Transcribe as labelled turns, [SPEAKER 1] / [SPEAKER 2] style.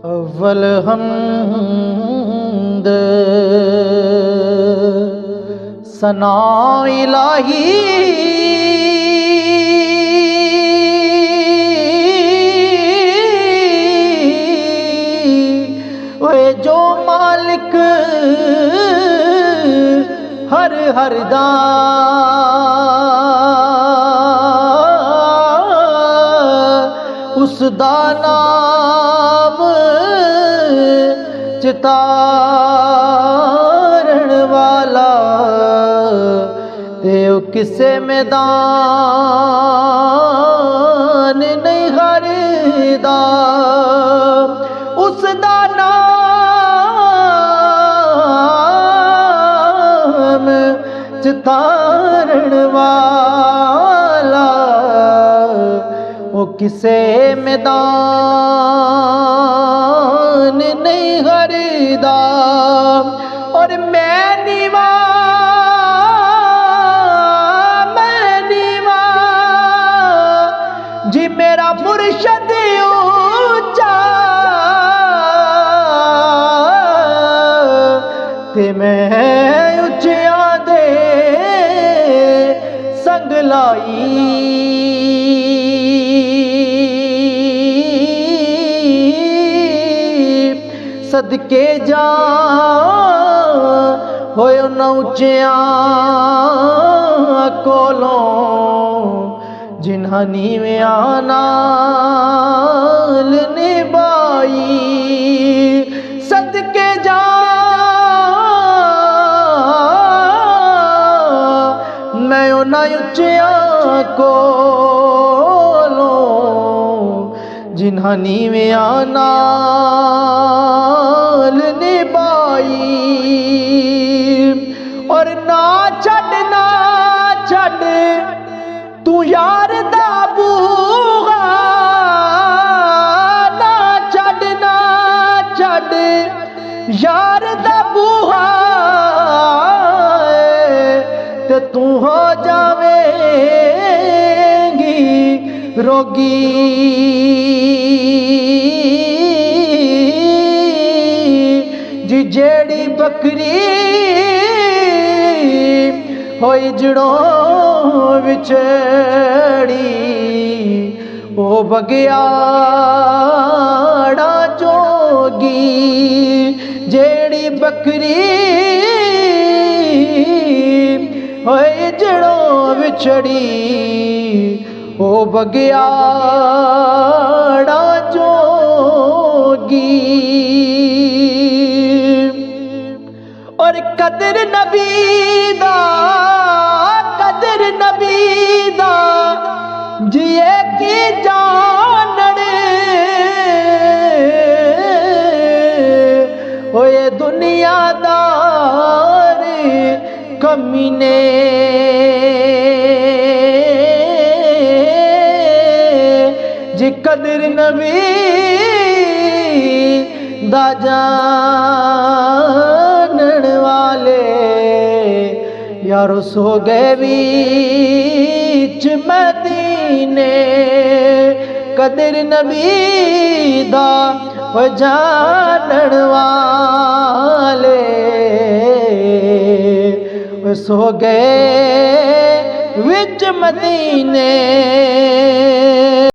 [SPEAKER 1] अव्वल हमद सना इलाही वे जो मालिक हर हर दा उसदा नाम चितारण वाला ते किसे मैदान नहीं हारदा उसदा नाम चितारण वाला वो किसे मैदान नहीं हारदा। और मैं नीवा जी मेरा मुर्शद ऊंचा ते मैं उच्चिया दे संग लाई सदके जा होए न उच्चिया कोलों जिन्हां नीवियां नाल निभाई सदके जा मैं उन्हां उच्चिया कोलों जिन्हां नीवियां नाल निभाई। और ना छड़ तू यार दा बूहा ना छड़ यार दा बूहा ते तू हो जावेंगी रोगी जी जेड़ी बकरी होई जड़ों विछड़ी ओ बगियाड़ा जोगी जेड़ी बकरी होई जड़ों विछड़ी ओ बगियाड़ा जोगी। और कदर नबी दा जिए की जानड़ होए दुनियादार कमीने जी कदर नबी दा जानन वाले यारो सो गए बीच मदीने कदर नबी दा वो जानन वाले वो सो गए विच मदीने।